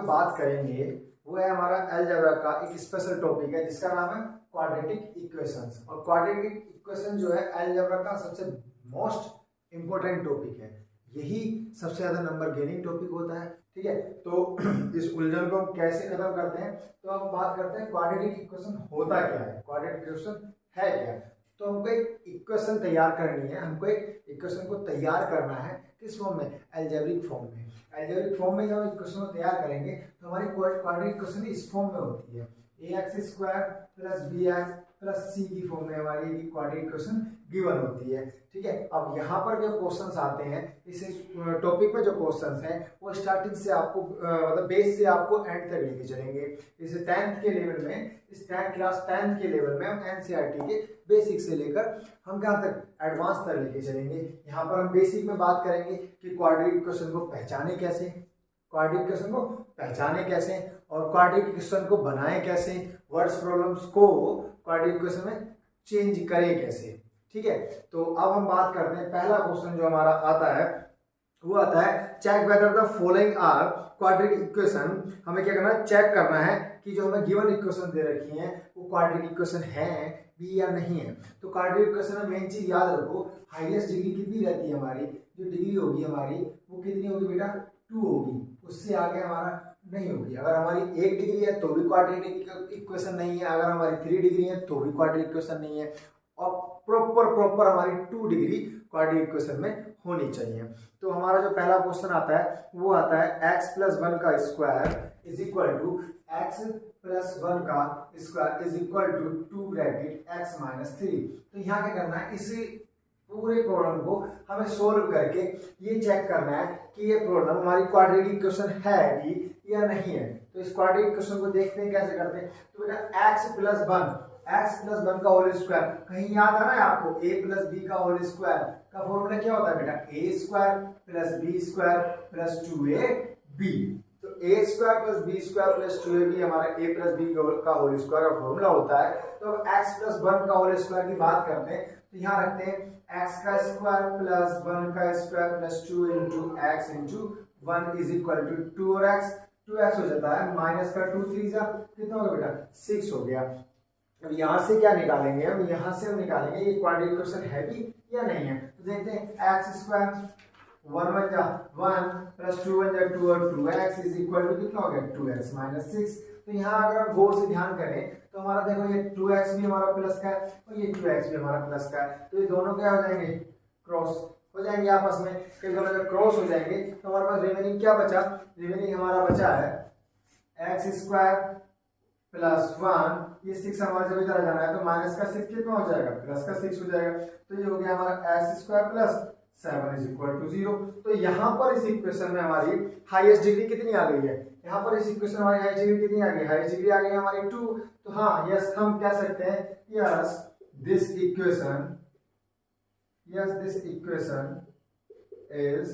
बात करेंगे वो है हमारा अलजेब्रा का एक स्पेशल टॉपिक है जिसका नाम है क्वाड्रेटिक इक्वेशंस। और क्वाड्रेटिक इक्वेशन जो है अलजेब्रा का सबसे मोस्ट इंपॉर्टेंट टॉपिक है। यही सबसे ज्यादा नंबर गेनिंग टॉपिक होता है। ठीक है, तो इस उलझन को हम कैसे खत्म करते हैं, तो हम बात करते हैं क्वाड्रेटिक इक्वेशन होता क्या है, क्वाड्रेटिक इक्वेशन है क्या। तो हमको एक इक्वेशन तैयार करनी है, हमको एक इक्वेशन को तैयार करना है किस फॉर्म में, अलजेब्रिक फॉर्म में। अलजेब्रिक फॉर्म में जब हम इक्वेशन को तैयार करेंगे तो हमारी क्वाड्रेटिक इक्वेशन इस फॉर्म में होती है, ax² + bx + c की फॉर्म में हमारी क्वाड्रेटिक इक्वेशन गिवन होती है। ठीक है, अब यहाँ पर जो क्वेश्चंस आते हैं इस टॉपिक में, जो क्वेश्चंस हैं वो स्टार्टिंग से आपको मतलब बेस से आपको एंड तक लेके चलेंगे। जैसे 10th के लेवल में, इस क्लास 10th के लेवल में हम एनसीईआरटी के बेसिक से लेकर हम कहाँ तक, एडवांस तक लेके चलेंगे। यहाँ पर हम बेसिक में बात करेंगे कि क्वाड्रेटिक इक्वेशन को पहचाने कैसे, क्वाड्रेटिक इक्वेशन को पहचाने कैसे और क्वाड्रेटिक इक्वेशन को बनाए कैसे, वर्ड्स प्रॉब्लम्स को क्वाड्रेटिक इक्वेशन में चेंज करें कैसे। ठीक है, तो अब हम बात करते हैं, पहला क्वेश्चन जो हमारा आता है वो आता है check whether the following are quadratic equation. हमें क्या करना है, चेक करना है कि जो हमें गिवन इक्वेशन दे रखी है वो क्वाड्रेटिक इक्वेशन है भी या नहीं है। तो क्वाड्रेटिक इक्वेशन में मेन चीज याद रखो, हाईएस्ट डिग्री कितनी रहती है हमारी, जो डिग्री होगी हमारी वो कितनी होगी बेटा, 2 होगी, उससे आगे हमारा नहीं होगी। अगर हमारी 1 डिग्री है तो भी क्वाड्रेटिक इक्वेशन नहीं है, अगर हमारी 3 डिग्री है तो भी क्वाड्रेटिक इक्वेशन नहीं है, और प्रॉपर हमारी 2 डिग्री क्वाड्रेटिक इक्वेशन में होनी चाहिए। तो हमारा जो पहला क्वेश्चन आता है वो आता है x + 1 का square is equal to x + 1 का square is equal to 2 bracket x - 3। तो यहाँ क्या करना है, इसी पूरे प्रॉब्लम को हमें सोल्व करके ये चेक करना है कि ये प्रॉब्लम हमारी क्वाड्रेटिक इक्वेशन है भी या नहीं है। तो इस क्वाड्रेटिक इक्वेशन को देखते हैं कैसे करते हैं। तो बेटा x + 1 का होल स्क्वायर, कहीं याद आ रहा है आपको, a + b का होल स्क्वायर का फॉर्मूला क्या होता है बेटा, a² + b² + 2ab। तो a² + b² + 2ab हमारा a + b का होल स्क्वायर का फॉर्मूला होता है। तो अब x + 1 का होल स्क्वायर की बात करते हैं, तो यहाँ रखते हैं x² + 1² + 2 × x × 1 is equal to 2 और x हो जाता है, माइनस का 2 3 जा कितना हो गया बेटा, 6 हो गया। अब यहाँ से क्या निकालेंगे, हम यहाँ से हम निकालेंगे ये क्वाड्रेटिक इक्वेशन है भी या नहीं है। तो देखते हैं x² 1 1 जा 1 + 2 1 जा 2 और 2x इज इक्वल टू कितना हो गया, 2x - 6। तो यहाँ अगर हम गौर से ध्यान करें तो हमारा देखो ये 2x भी हमारा प्लस का है और ये 2x भी हमारा प्लस का है, तो ये दोनों क्या हो जाएंगे, क्रॉस हो जाएंगे आपस में। कई दोनों जब क्रॉस हो जाएंगे तो हमारे पास रिमेनिंग क्या बचा, रिमेनिंग हमारा बचा है x² + 1, ये 6 हमारा जब इधर आ जाना है तो माइनस का 6 कितना हो जाएगा, प्लस का 6 हो जाएगा। तो ये हो गया हमारा x² + 7 इज इक्वल टू 0। तो यहाँ पर इस इक्वेशन में हमारी हाईएस्ट डिग्री कितनी आ गई है, यहाँ पर इस इक्वेशन में हमारी हाईएस्ट डिग्री कितनी आ गई, हाईएस्ट डिग्री आ गई हमारी 2। तो हाँ यस, हम कह सकते हैं yes this equation is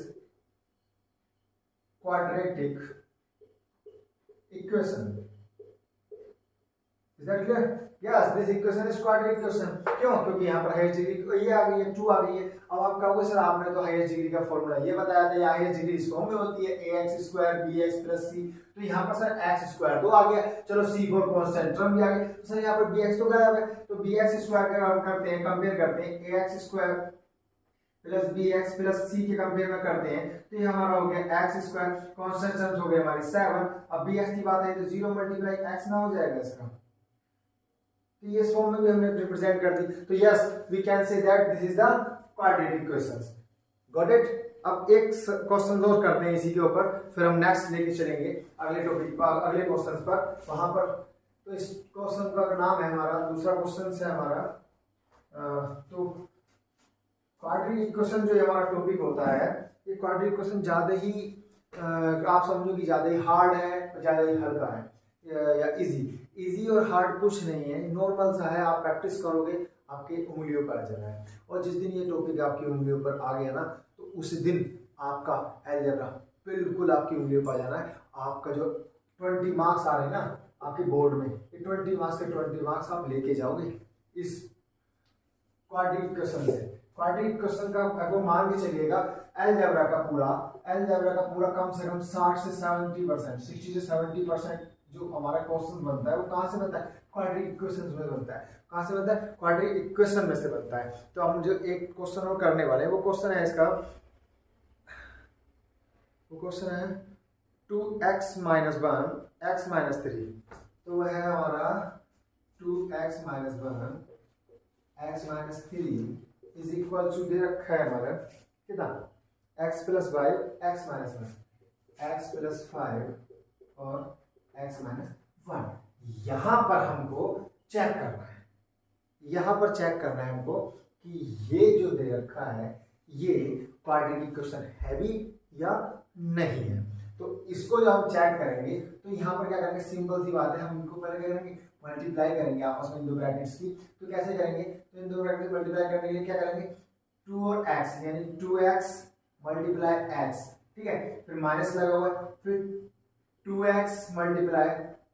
quadratic equation. Is that clear? Yes, this equation is quadratic equation। क्यों? क्योंकि यहाँ पर हाईएस्ट डिग्री ये आ गई है, 2 आ गई है। अब आप कहोगे सर आपने तो हाईएस्ट डिग्री का फॉर्मूला ये बताया था, हाईएस्ट डिग्री इस फॉर्म में होती है ax² bx + c। तो यहाँ पर सर x² तो आ गया, चलो c को कांस्टेंट टर्म भी आ गया, तो सर यहाँ पर bx तो गायब है। तो bx² का हम करते हैं, कंपेयर करते हैं ax² + bx + c के कंपेयर में करते हैं, तो ये हमारा हो गया x² कांस्टेंट टर्म्स हो गए हमारी 7। अब bx की बात है तो 0 × x ना हो जाएगा इसका, तो ये इस फॉर्म में भी हमने रिप्रेजेंट कर दी। तो yes we can say that this is the quadratic equations. Got it. अब एक क्वेश्चन और करते हैं इसी के ऊपर, फिर हम नेक्स्ट लेके चलेंगे अगले टॉपिक पर, अगले क्वेश्चन पर वहां पर। तो इस क्वेश्चन का नाम है हमारा, दूसरा क्वेश्चन है हमारा तो क्वाड्रेटिक इक्वेशन जो हमारा टॉपिक होता है, ये क्वाड्रेटिक इक्वेशन ज्यादा ही आप समझो कि ज्यादा ही हार्ड है, ज्यादा ही हल्का है या इजी और हार्ड कुछ नहीं है, नॉर्मल सा है। आप प्रैक्टिस करोगे आपके उंगलियों पर आ जाना है, और जिस दिन ये टॉपिक आपकी उंगलियों पर आ गया ना तो उस दिन आपका अलजेब्रा बिल्कुल आपकी उंगलियों पर आ जाना है। आपका जो 20 मार्क्स आ रहे हैं ना आपके बोर्ड में, ये 20 मार्क्स के 20 मार्क्स आप लेके जाओगे इस क्वाड्रेटिक इक्वेशन से। क्वाड्रेटिक इक्वेशन का आपको मान के चलिएगा अलजेब्रा का पूरा अलजेब्रा का पूरा कम से कम 60 से 70%, 60 से 70% जो हमारा क्वेश्चन बनता है वो कहाँ से बनता है? क्वाड्रेटिक इक्वेशन में बनता है। कहाँ से बनता है? क्वाड्रेटिक इक्वेशन में से बनता है। तो हम जो एक क्वेश्चन और करने वाले हैं वो क्वेश्चन है इसका, वो क्वेश्चन है 2x माइनस 1 x माइनस 3। तो वह है हमारा 2x minus 1 x minus 3 is equal to, दे रखा है हमारा कितना, x plus 5 x minus 1, x plus 5 और x माइनस 1। यहां पर हमको चेक करना है, यहां पर चेक करना है हमको कि ये जो दे रखा है ये क्वाड्रेटिक इक्वेशन है भी या नहीं है। तो इसको जब हम चेक करेंगे तो यहाँ पर क्या करेंगे, सिंपल सी बात है, हम इनको पहले क्या करेंगे, मल्टीप्लाई करेंगे आपस में इन दो ब्रैकेट्स की। तो कैसे करेंगे, तो इन दो ब्रैकेट मल्टीप्लाई करने के लिए क्या करेंगे, 2 और x यानी 2x मल्टीप्लाई x, ठीक है, फिर माइनस लगा हुआ है, फिर 2x मल्टीप्लाई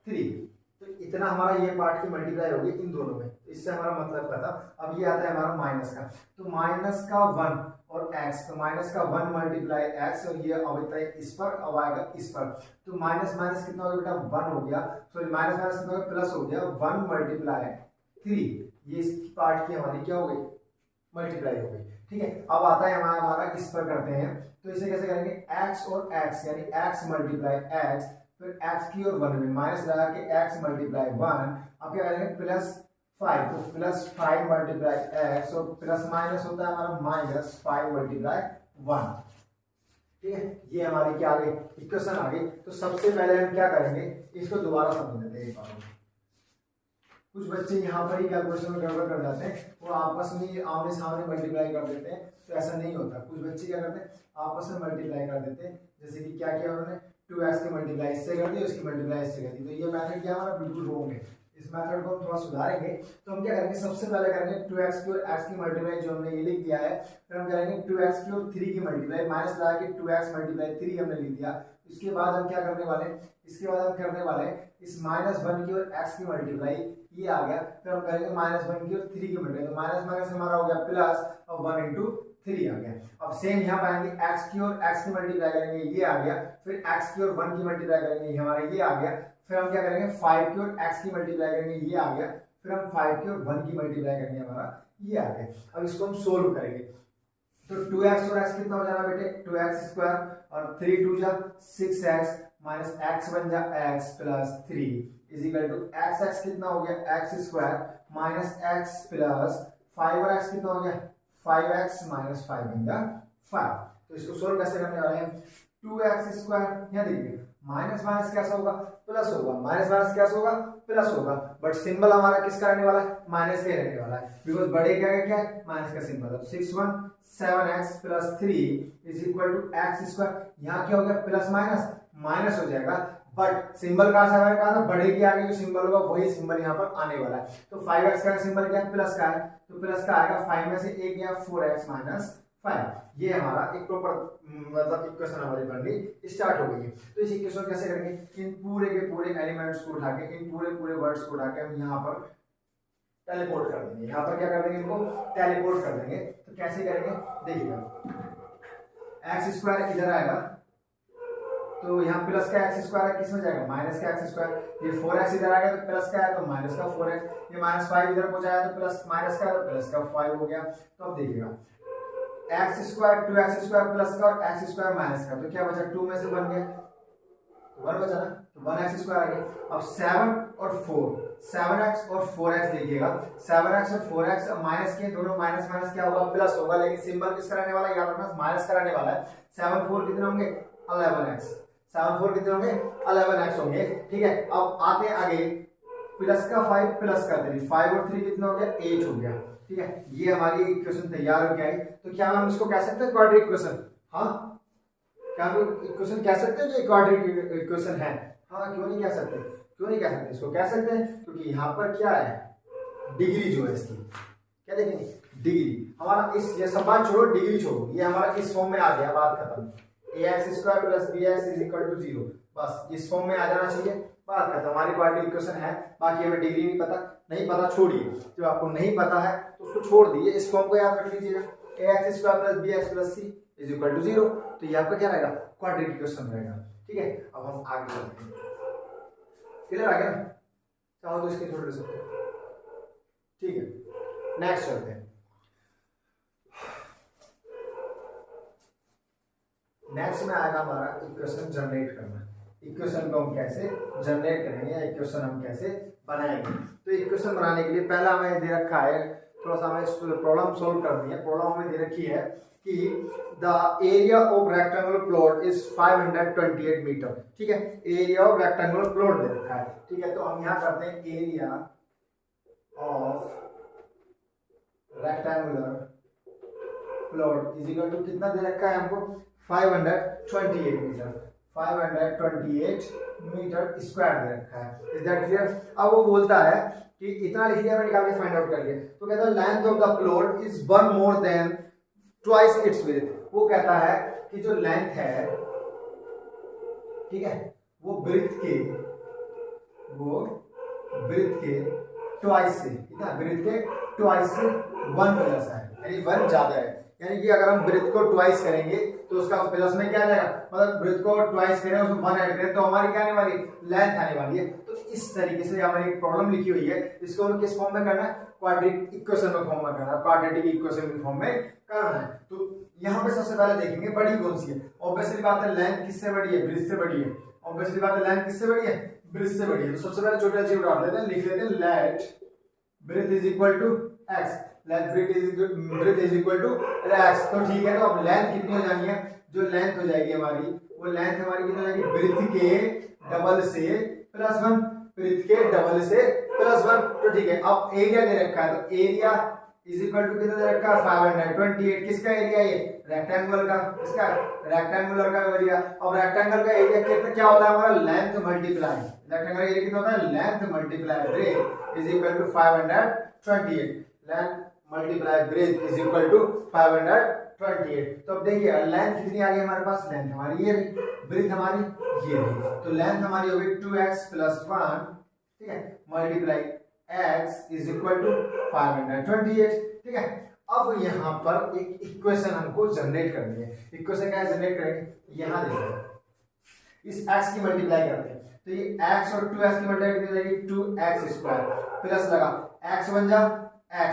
3। तो इतना हमारा ये पार्ट की मल्टीप्लाई होगी इन दोनों में, इससे हमारा मतलब क्या था। अब ये आता है हमारा माइनस का, तो माइनस का 1 और x, तो माइनस का 1 मल्टीप्लाई x और ये अब इस पर, अब आएगा इस पर। तो माइनस माइनस कितना हो गया बेटा, 1 हो गया, सॉरी माइनस माइनस कितना हो गया, प्लस हो गया, 1 मल्टीप्लाई 3। ये इस पार्ट की हमारी क्या हो गई, मल्टीप्लाई हो गई, ठीक है। अब आता है हमारा इस पर करते हैं, तो इसे कैसे करेंगे, x और x यानी x मल्टीप्लाई x, फिर x की और 1 में माइनस लगा के x मल्टीप्लाई 1। अब क्या करेंगे, प्लस 5, तो प्लस 5 मल्टीप्लाई x और प्लस माइनस होता है हमारा माइनस 5 मल्टीप्लाई 1, ठीक है। ये हमारी क्या आ गई, इक्वेशन आ गई। तो सबसे पहले हम क्या करेंगे, इसको दोबारा समझ लेते हैं एक बार। कुछ बच्चे यहाँ पर ही कैलकुलेशन में गड़बड़ कर जाते हैं, वो आपस में आमने सामने मल्टीप्लाई कर देते हैं, तो ऐसा नहीं होता। कुछ बच्चे क्या करते हैं, आपस में मल्टीप्लाई कर देते हैं। जैसे कि क्या किया उन्होंने, 2x की मल्टीप्लाई इससे कर दी, उसकी मल्टीप्लाई इससे कर दी। तो ये मेथड क्या हमारा बिल्कुल रॉन्ग है, इस मेथड को हम थोड़ा सुधारेंगे। तो हम क्या करेंगे, सबसे पहले करेंगे 2x की और x की मल्टीप्लाई जो हमने ये लिख दिया है, फिर हम करेंगे 2x की और 3 की मल्टीप्लाई, माइनस लगा के 2x मल्टीप्लाई 3 हमने लिख दिया। इसके बाद हम क्या करने वाले हैं, इसके बाद हम करने वाले हैं इस माइनस 1 की और x की मल्टीप्लाई, ये आ गया, फिर हम करेंगे माइनस 1 की और 3 की मल्टीप्लाई, तो माइनस माइनस हमारा हो गया प्लस और 1 इंटू 3 आ गया। अब सेम यहाँ पाएंगे x की और x की मल्टीप्लाई करेंगे, ये आ गया, फिर x की और 1 की मल्टीप्लाई करेंगे, ये हमारा ये आ गया, फिर हम क्या करेंगे 5 की और x की मल्टीप्लाई करेंगे, ये आ गया, फिर हम 5 की और 1 की मल्टीप्लाई करेंगे, हमारा ये आ गया। अब इसको हम सोल्व करेंगे, तो 2x और x कितना हो जाना बेटे, 2x स्क्वायर और 3 2 जा 6x माइनस x बन जा x plus 3 is equal to x कितना हो गया, x square minus x plus 5 और x कितना हो गया, 5x माइनस 5 बन जा 5। तो इसको सोल्व कैसे करने वाले हैं, 2x स्क्वायर, यहाँ देखिए माइनस माइनस कैसा होगा, प्लस होगा, माइनस माइनस कैसा होगा, प्लस होगा, बट सिंबल हमारा किसका रहने वाला है, माइनस का रहने वाला है, बिकॉज बड़े क्या है माइनस का symbol. 617x plus 3 is equal to x square, यहाँ क्या हो गया, प्लस माइनस माइनस हो जाएगा, बट सिंबल कहां से आएगा, कहां, बड़े के आगे जो सिंबल होगा वही सिंबल यहाँ पर आने वाला है। तो 5x का सिंबल क्या है, प्लस का है, तो प्लस का आएगा, 5 में से 1 गया 4x माइनस 5। ये हमारा एक प्रॉपर मतलब इक्वेशन हमारी बन गई, स्टार्ट हो गई है। तो इस इक्वेशन कैसे करेंगे, इन पूरे के पूरे एलिमेंट्स को उठा के, इन पूरे पूरे वर्ड्स को उठा के हम यहाँ पर टेलीपोर्ट कर देंगे, यहाँ पर क्या कर देंगे, इनको टेलीपोर्ट कर देंगे। तो कैसे करेंगे, देखिएगा x स्क्वायर इधर आएगा, तो यहाँ प्लस का x स्क्वायर है, किसमें जाएगा, माइनस का x स्क्वायर, ये 4x इधर आएगा तो प्लस का है तो माइनस का 4x, ये माइनस 5 इधर को जाएगा तो प्लस माइनस का है तो प्लस का 5 हो गया। तो अब देखिएगा x square 2x square plus का और x स्क्वायर माइनस का, तो क्या बचा, 2 में से 1 गया, 1 बचा ना, तो 1x स्क्वायर आ गया। अब 7 और 4, 7x और 4x देखिएगा, 7x और 4x माइनस के, दोनों माइनस माइनस क्या होगा, प्लस होगा, लेकिन सिंबल किसका रहने वाला है, याद रखना माइनस का रहने वाला है। 7 4 कितने होंगे, 11x, 7 4 कितने होंगे, 11x होंगे, ठीक है। अब आते हैं आगे, प्लस का 5 प्लस का 3, 5 और 3 कितना हो गया, 8 हो गया, ठीक है। ये हमारी इक्वेशन तैयार हो गया है। तो क्या हम इसको कह सकते हैं क्वाड्रेटिक इक्वेशन, हाँ क्या हम इक्वेशन कह सकते हैं जो क्वाड्रेटिक इक्वेशन है, हाँ क्यों नहीं कह सकते, क्यों नहीं कह सकते, इसको कह सकते हैं, क्योंकि यहाँ पर क्या है, डिग्री जो है इसकी, क्या देखेंगे, डिग्री हमारा इस, ये सब बात छोड़ो, डिग्री छोड़ो, ये हमारा इस फॉर्म में आ गया, बात खत्म, ax square plus bx is equal to 0, बस इस फॉर्म में आ जाना चाहिए, बात खत्म, हमारी क्वाड्रेटिक इक्वेशन है। बाकी हमें डिग्री नहीं पता, नहीं पता छोड़िए, जो आपको नहीं पता है तो उसको छोड़ दीजिए, इस फॉर्म को याद रख लीजिएगा, ax square plus bx plus c, is equal to 0। तो ये आपका क्या रहेगा, क्वाड्रेटिक इक्वेशन रहेगा। ठीक है, अब हम आगे चलते हैं। क्लियर आ गया ना, चाहो तो इसके छोड़ सकते हैं। ठीक है, नेक्स्ट चलते हैं। नेक्स्ट में आएगा हमारा इक्वेशन जनरेट करना। इक्वेशन को हम कैसे जनरेट करेंगे या इक्वेशन हम कैसे बनाएंगे। तो इक्वेशन बनाने के लिए पहला हमें दे रखा है, थोड़ा सा हमें प्रॉब्लम सोल्व करनी है। प्रॉब्लम हमें दे रखी है कि the area of rectangular plot is 528 metre. ठीक है, एरिया ऑफ रेक्टेंगुलर प्लॉट दे रखा है। ठीक है, तो हम यहाँ करते हैं area of rectangular plot is equal to कितना दे रखा है हमको, 528 मीटर, 528 मीटर स्क्वायर दे रखा है। Is that clear. अब वो बोलता है कि इतना लिख दिया, मैं निकाल के फाइंड आउट कर लिया। तो कहता है length of the plot is 1 more than twice its width. वो कहता है कि जो लेंथ है, ठीक है, वो ब्रेथ के ट्वाइस से, कितना ब्रेथ के ट्वाइस से 1 प्लस है, यानी 1 ज्यादा है। यानी कि अगर हम ब्रेथ को ट्वाइस करेंगे तो उसका प्लस में क्या आ जाएगा, मतलब ब्रेथ को ट्वाइस करें उसमें 1 ऐड करें तो हमारी क्या आने वाली, लेंथ आने वाली है। तो इस तरीके से हमारी एक प्रॉब्लम लिखी हुई है, इसको हमें किस फॉर्म में करना है, क्वाड्रेटिक इक्वेशन के फॉर्म में करना है, क्वाड्रेटिक इक्वेशन के फॉर्म में करना है। तो यहाँ पे सबसे पहले देखेंगे बड़ी कौन सी है। ऑब्वियसली बात है लेंथ किससे बड़ी है, ब्रेथ से बड़ी है। ऑब्वियसली बात है लेंथ किससे बड़ी है, ब्रेथ से बड़ी है। तो सबसे पहले छोटा जीरो डाल देते हैं, लिख लेते हैं let breadth is equal to x, length breadth is equal to x। तो ठीक है, तो अब लेंथ कितनी हो जानी है, जो लेंथ हो जाएगी हमारी, वो लेंथ हमारी कितनी हो जाएगी, ब्रेथ के डबल से प्लस 1, ब्रेथ के डबल से प्लस 1। तो ठीक है, अब एरिया दे रखा है, तो एरिया इज इक्वल टू कितना दे रखा है, 528। किसका एरिया, ये रेक्टेंगुलर का, किसका, रेक्टेंगुलर का एरिया। अब रेक्टेंगल का एरिया कितना क्या होता है हमारा, लेंथ मल्टीप्लाई, रेक्टेंगल एरिया कितना होता है, length multiply breadth is equal to 528। Length multiply breadth is equal to 528। तो अब देखिए लेंथ कितनी आ गई हमारे पास, लेंथ हमारी ये रही, ब्रेथ हमारी ये रही। तो लेंथ हमारी होगी 2x प्लस 1, ठीक है, multiply x is equal to 528। ठीक है, अब यहाँ पर एक इक्वेशन हमको जनरेट करनी है। इक्वेशन क्या जनरेट करेंगे, यहाँ देखिए इस x की मल्टीप्लाई करते हैं, तो ये x और 2x की मल्टीप्लाई कितनी हो जाएगी, 2x स्क्वायर प्लस लगा x बन जा x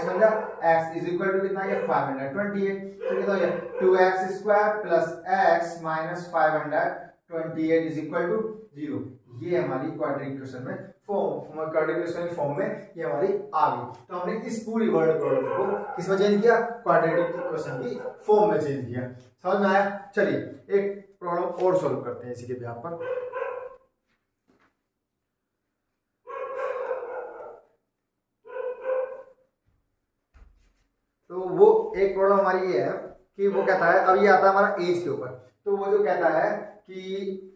बन जा x इज इक्वल टू कितना है, 528। तो कितना हो गया, 2x square plus x minus 528 is equal to 0। ये हमारी क्वाड्रेटिक इक्वेशन में क्वाड्रेटिक इक्वेशन फॉर्म में ये हमारी आ गई। तो हमने इस पूरी वर्ड प्रॉब्लम को किस में चेंज किया, क्वाड्रेटिक इक्वेशन की फॉर्म में चेंज किया। समझ में आया। चलिए एक प्रॉब्लम और सॉल्व करते हैं इसी के बिहाफ पर। तो वो एक प्रॉब्लम हमारी ये है कि वो कहता है, अब ये आता है हमारा एज के ऊपर। तो वो जो कहता है कि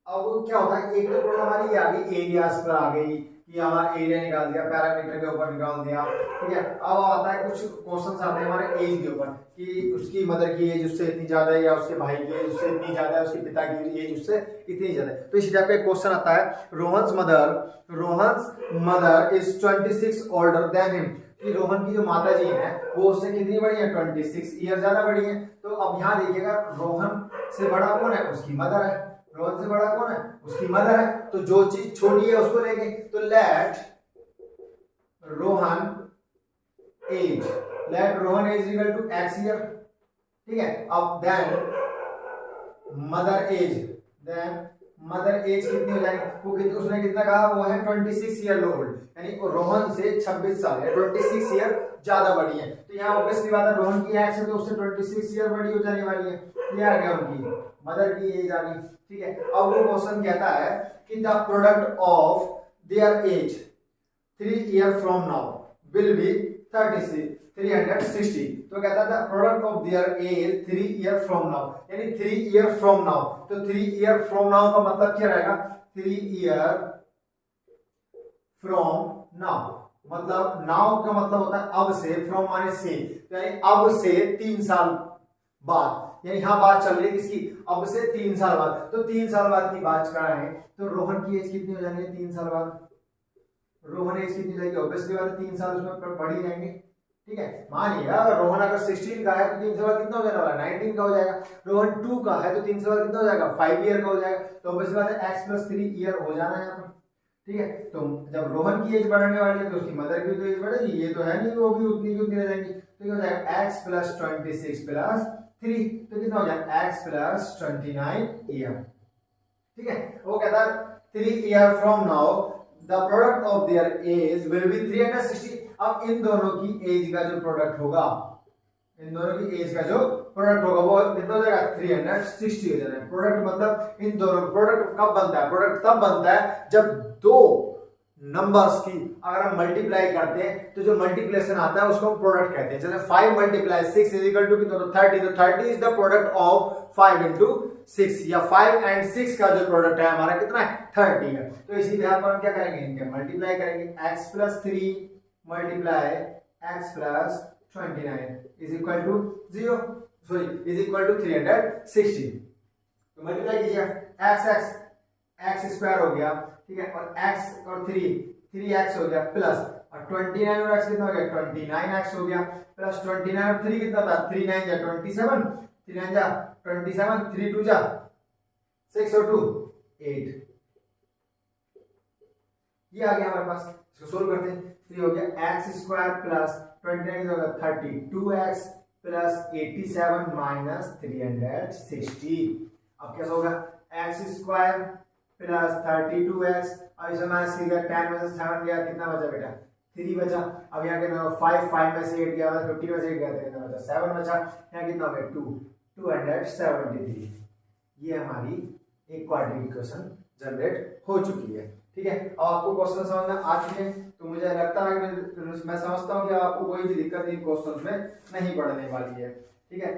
अब क्या होता है, एक तो प्रॉब्लम हमारी ये आ गई एरियाज पर आ गई कि हमारा एरिया निकाल दिया, पैरामीटर के ऊपर निकाल दिया। ठीक है, अब आता है कुछ क्वेश्चंस आते हैं हमारे एज के ऊपर कि उसकी मदर की एज उससे इतनी ज्यादा है, या उसके भाई की एज उससे इतनी ज्यादा है, उसके पिता की एज उससे इतनी ज्यादा है। तो इसी टाइप का एक क्वेश्चन आता है, Rohan's mother is 26 older than him, कि रोहन की जो माता जी है वो उससे कितनी बड़ी है, 26 ईयर ज्यादा बड़ी है। तो अब यहाँ देखिएगा रोहन से बड़ा कौन है, उसकी मदर है। रोहन से बड़ा कौन है, उसकी मदर है। तो जो चीज छोटी है उसको लेंगे, तो let Rohan age equal to x year. ठीक है, अब देन मदर एज कितनी हो जाएगी, वो कितनी, उसने कितना कहा, वो है 26 ईयर ओल्ड, यानी रोहन से 26 साल है, 26 ईयर ज्यादा बड़ी है। तो यहाँ ऑब्वियसली बात है रोहन की एज है तो उससे 26 ईयर बड़ी हो जाने वाली है। ये आ गया उनकी मदर की एज आ गई। ठीक है, अब वो क्वेश्चन कहता है कि the product of their age 3 year from now will be 360। तो कहता था product of their age 3 year from now, यानी 3 ईयर फ्रॉम नाउ। तो 3 ईयर फ्रॉम नाउ का मतलब क्या रहेगा, 3 ईयर फ्रॉम नाउ, मतलब नाउ का मतलब होता है अब से, फ्रॉम माने से, यानी अब से 3 साल बाद, यानी यहाँ बात चल रही है किसकी, अब से 3 साल बाद। तो 3 साल बाद की बात कर रहे हैं, तो रोहन की एज कितनी हो जानी है 3 साल बाद, रोहन एज कितनी जाएगी, ऑब्वियसली बात है 3 साल उसमें बढ़ ही जाएंगे। ठीक है। मानिएगा अगर रोहन अगर 16 का है तो 3 से बाद कितना हो जाने वाला, 19 का हो जाएगा। रोहन 2 का है तो 3 से बाद कितना हो जाएगा, 5 ईयर का हो जाएगा। तो ऑब्वियसली बात है x + 3 ईयर हो जाना है यहाँ पर, ठीक है। तो जब रोहन की एज बढ़ने वाली है तो उसकी मदर की तो एज बढ़ेगी, ये तो है नहीं वो भी उतनी की उतनी रह जाएंगी। तो ये हो जाएगा x + 26 + 3, तो कितना हो जाएगा x + 29 ईयर, ठीक है। वो कहता है 3 year from now the product of their age will be 360। अब इन दोनों की एज का जो प्रोडक्ट होगा, इन दोनों की एज का जो प्रोडक्ट होगा वो कितना हो जाएगा, 360 हो जाएगा। प्रोडक्ट मतलब इन दोनों प्रोडक्ट कब बनता है, प्रोडक्ट तब बनता है जब दो नंबर्स की अगर हम मल्टीप्लाई करते हैं तो जो मल्टीप्लिकेशन आता है उसको हम प्रोडक्ट कहते हैं। जैसे 5 × 6 = कितना, तो 30, तो 30 इज द प्रोडक्ट ऑफ 5 × 6, या 5 and 6 का जो प्रोडक्ट है हमारा कितना है, 30 है। तो इसी बिहार पर हम क्या करेंगे, इनके मल्टीप्लाई करेंगे, x + 3 मल्टीप्लाई x + 29 = 0, सॉरी = 360। तो मल्टीप्लाई कीजिए, x² हो गया, ठीक है, और x और 3x हो गया, प्लस और 29 और x कितना हो गया, 29x हो गया, प्लस 29 और 3 कितना था, 3 9 जा 27, 3 9 जा 27, 3 2 जा 6 और 2 8, ये आ गया हमारे पास। इसको सोल्व करते हैं। 3 हो गया x² प्लस 29 होगा 32x प्लस 87 माइनस 360। अब कैसा होगा, x² प्लस 32x, अब इसमें माइनस किया, 10 में से 7 गया, कितना बचा बेटा, 3 बचा। अब यहाँ कितना 5 में से 8 गया, 50 में से 8 गया, कितना बचा, 7 बचा। यहाँ कितना हो गया 273। ये हमारी एक क्वाड्रेटिक इक्वेशन जनरेट हो चुकी है, ठीक है। अब आपको क्वेश्चन समझ में आ चुके हैं, तो मुझे लगता है कि मैं समझता हूँ कि आपको कोई भी दिक्कत इन क्वेश्चन में नहीं पड़ने वाली है, ठीक है।